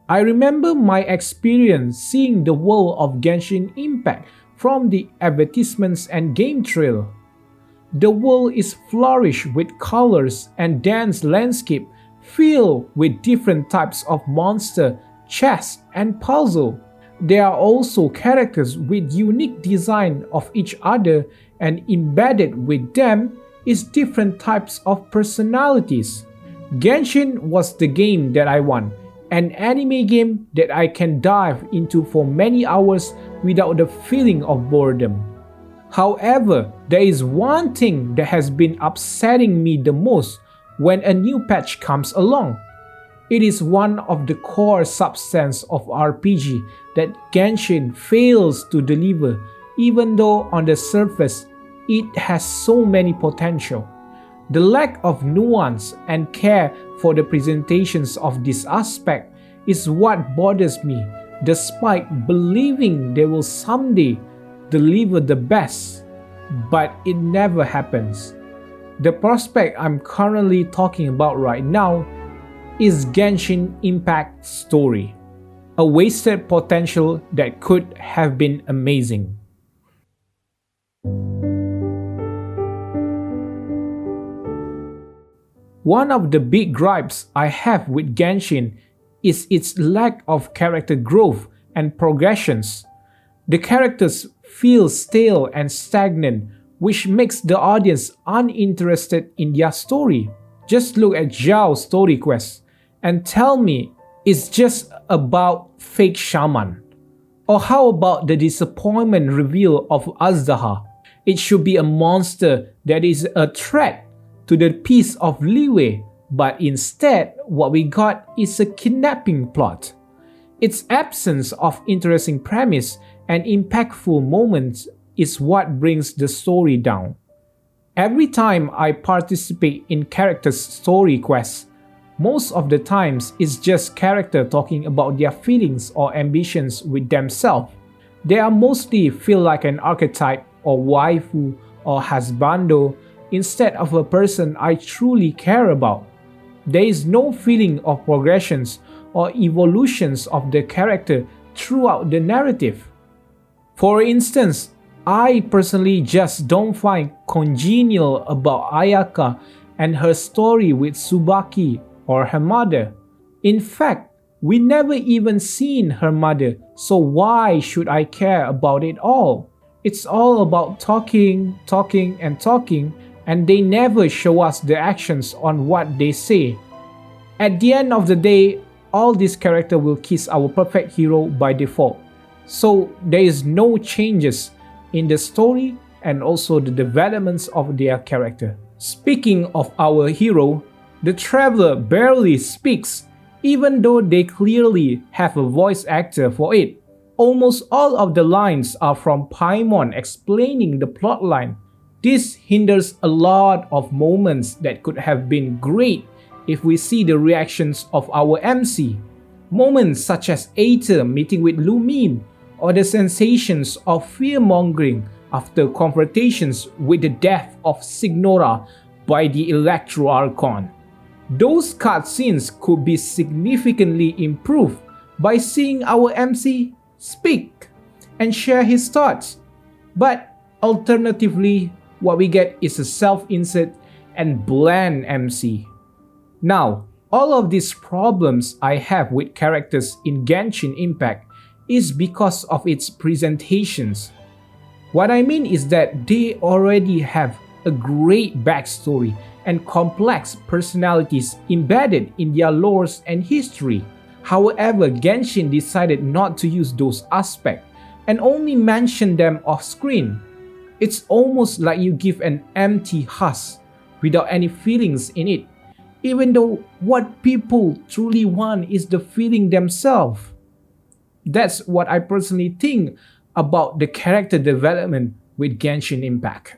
I remember my experience seeing the world of Genshin Impact from the advertisements and game trail. The world is flourished with colors and dense landscape filled with different types of monster, chests, and puzzle. There are also characters with unique design of each other, and embedded with them is different types of personalities. Genshin was the game that I want, an anime game that I can dive into for many hours without the feeling of boredom. However, there is one thing that has been upsetting me the most when a new patch comes along. It is one of the core substance of RPG that Genshin fails to deliver, even though on the surface it has so many potential. The lack of nuance and care for the presentations of this aspect is what bothers me, despite believing they will someday deliver the best, but it never happens. The prospect I'm currently talking about right now is Genshin Impact story, a wasted potential that could have been amazing. One of the big gripes I have with Genshin is its lack of character growth and progressions. The characters feel stale and stagnant, which makes the audience uninterested in their story. Just look at Zhao's story quest and tell me it's just about fake shaman. Or how about the disappointment reveal of Azdaha? It should be a monster that is a threat to the piece of leeway, but instead what we got is a kidnapping plot. Its absence of interesting premise and impactful moments is what brings the story down. Every time I participate in characters' story quests, most of the times it's just character talking about their feelings or ambitions with themselves. They are mostly feel like an archetype or waifu or husbando instead of a person I truly care about. There is no feeling of progressions or evolutions of the character throughout the narrative. For instance, I personally just don't find congenial about Ayaka and her story with Tsubaki or her mother. In fact, we never even seen her mother, so why should I care about it all? It's all about talking, and they never show us the actions on what they say. At the end of the day, all these characters will kiss our perfect hero by default. So there is no changes in the story and also the developments of their character. Speaking of our hero, the Traveler barely speaks, even though they clearly have a voice actor for it. Almost all of the lines are from Paimon explaining the plotline. This hinders a lot of moments that could have been great if we see the reactions of our MC. Moments such as Aether meeting with Lumine, or the sensations of fear-mongering after confrontations with the death of Signora by the Electro Archon. Those cutscenes could be significantly improved by seeing our MC speak and share his thoughts. But alternatively, what we get is a self-insert and bland MC. Now, all of these problems I have with characters in Genshin Impact is because of its presentations. What I mean is that they already have a great backstory and complex personalities embedded in their lores and history. However, Genshin decided not to use those aspects and only mention them off screen. It's almost like you give an empty husk without any feelings in it, even though what people truly want is the feeling themselves. That's what I personally think about the character development with Genshin Impact.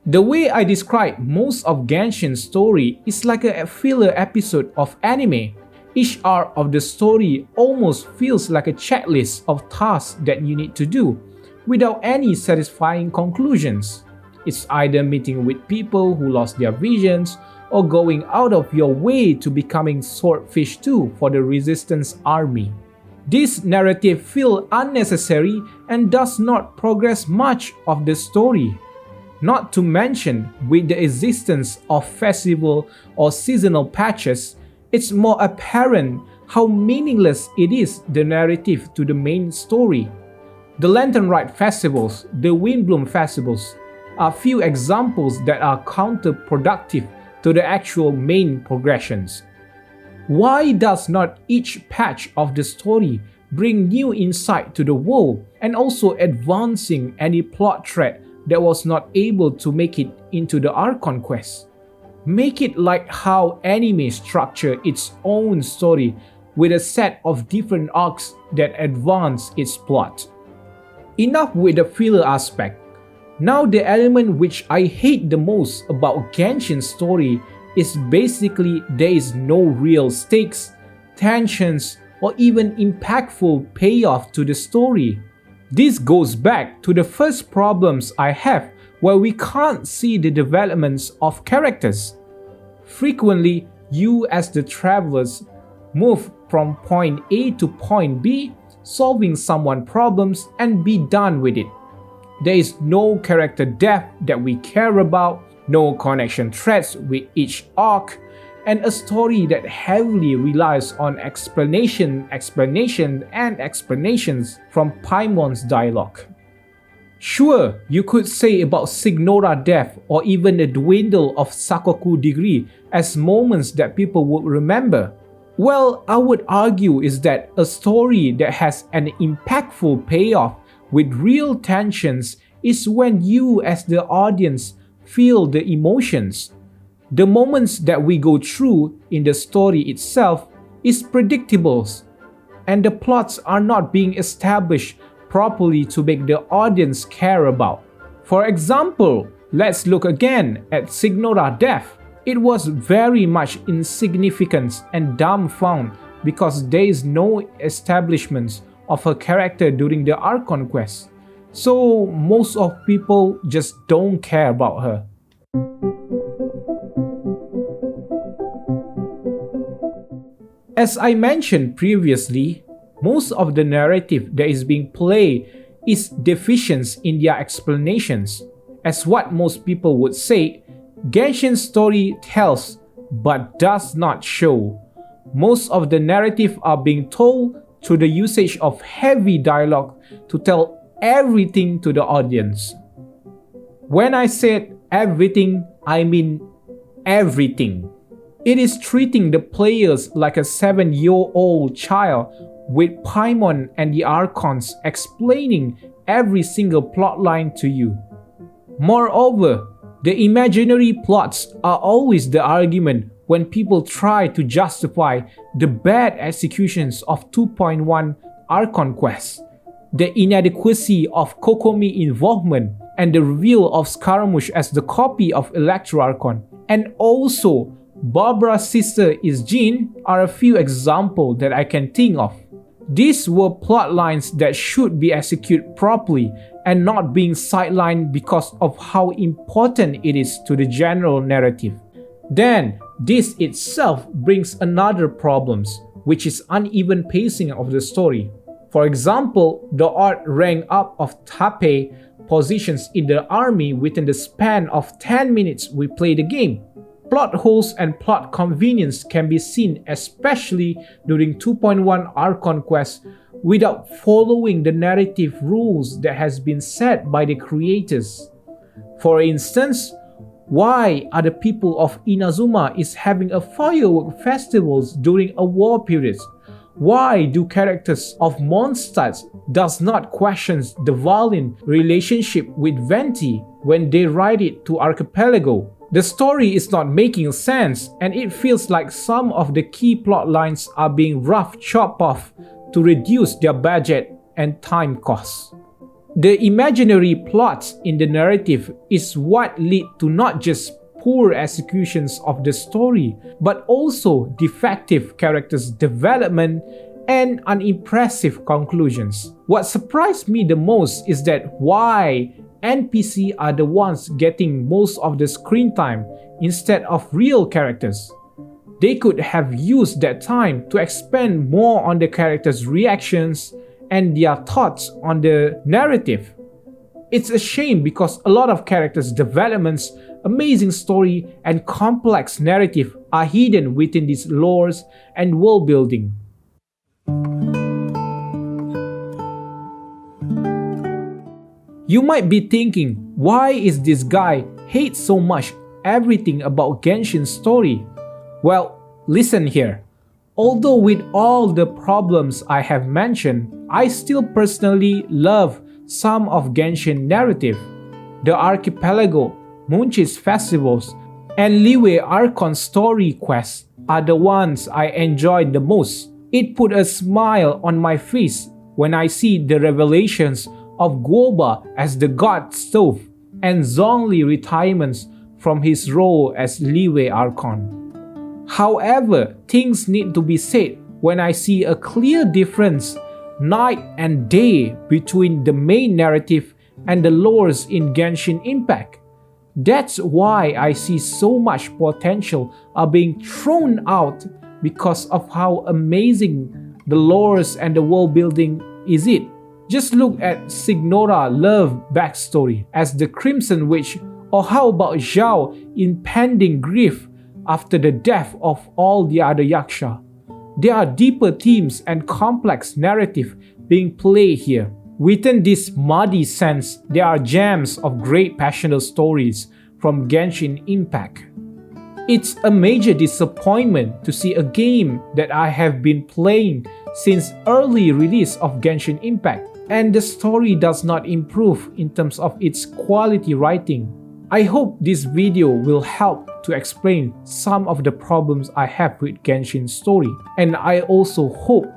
The way I describe most of Genshin's story is like a filler episode of anime. Each arc of the story almost feels like a checklist of tasks that you need to do, without any satisfying conclusions. It's either meeting with people who lost their visions or going out of your way to becoming swordfish 2 for the resistance army. This narrative feels unnecessary and does not progress much of the story. Not to mention, with the existence of festival or seasonal patches, it's more apparent how meaningless it is the narrative to the main story. The Lantern Rite festivals, the Windbloom festivals, are few examples that are counterproductive to the actual main progressions. Why does not each patch of the story bring new insight to the world and also advancing any plot thread that was not able to make it into the Archon quest? Make it like how anime structure its own story with a set of different arcs that advance its plot. Enough with the filler aspect. Now the element which I hate the most about Genshin's story is basically there is no real stakes, tensions, or even impactful payoff to the story. This goes back to the first problems I have where we can't see the developments of characters. Frequently, you as the travelers move from point A to point B, solving someone's problems and be done with it. There is no character depth that we care about, no connection threads with each arc, and a story that heavily relies on explanations from Paimon's dialogue. Sure, you could say about Signora death or even the dwindle of Sakoku degree as moments that people would remember. Well, I would argue is that a story that has an impactful payoff with real tensions is when you as the audience feel the emotions. The moments that we go through in the story itself is predictable, and the plots are not being established properly to make the audience care about. For example, let's look again at Signora Death. It was very much insignificant and dumbfound because there is no establishment of her character during the Archon quest, so most of people just don't care about her. As I mentioned previously, most of the narrative that is being played is deficient in their explanations. As what most people would say, Genshin's story tells but does not show. Most of the narrative are being told through the usage of heavy dialogue to tell everything to the audience. When I said everything, I mean everything. It is treating the players like a 7-year-old child with Paimon and the Archons explaining every single plotline to you. Moreover, the imaginary plots are always the argument when people try to justify the bad executions of 2.1 Archon quests, the inadequacy of Kokomi involvement, and the reveal of Scaramouche as the copy of Electro Archon, and also Barbara's sister is Jean are a few examples that I can think of. These were plotlines that should be executed properly and not being sidelined because of how important it is to the general narrative. Then, this itself brings another problem, which is uneven pacing of the story. For example, the odd rank up of Tape positions in the army within the span of 10 minutes we play the game. Plot holes and plot convenience can be seen especially during 2.1 Archon quest without following the narrative rules that has been set by the creators. For instance, why are the people of Inazuma is having a firework festivals during a war period? Why do characters of Mondstadt does not question the Valin relationship with Venti when they ride it to Archipelago? The story is not making sense, and it feels like some of the key plot lines are being rough chopped off to reduce their budget and time costs. The imaginary plots in the narrative is what lead to not just poor executions of the story, but also defective characters' development and unimpressive conclusions. What surprised me the most is that why NPC are the ones getting most of the screen time instead of real characters. They could have used that time to expand more on the characters' reactions and their thoughts on the narrative. It's a shame because a lot of characters' developments, amazing story, and complex narrative are hidden within these lores and world building. You might be thinking, why is this guy hate so much everything about Genshin's story? Well, listen here. Although with all the problems I have mentioned, I still personally love some of Genshin narrative. The Archipelago, Munchi's festivals, and Liyue Archon's story quests are the ones I enjoyed the most. It put a smile on my face when I see the revelations of Guoba as the God Stove and Zhongli retirements from his role as Liyue Archon. However, things need to be said when I see a clear difference night and day between the main narrative and the lores in Genshin Impact. That's why I see so much potential are being thrown out because of how amazing the lores and the world building is it. Just look at Signora's love backstory as the Crimson Witch, or how about Zhao impending grief after the death of all the other Yaksha. There are deeper themes and complex narrative being played here. Within this muddy sense, there are gems of great passionate stories from Genshin Impact. It's a major disappointment to see a game that I have been playing since early release of Genshin Impact, and the story does not improve in terms of its quality writing. I hope this video will help to explain some of the problems I have with Genshin's story, and I also hope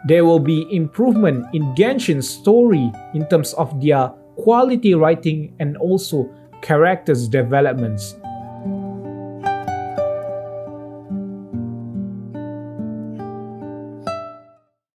there will be improvement in Genshin's story in terms of their quality writing and also characters developments.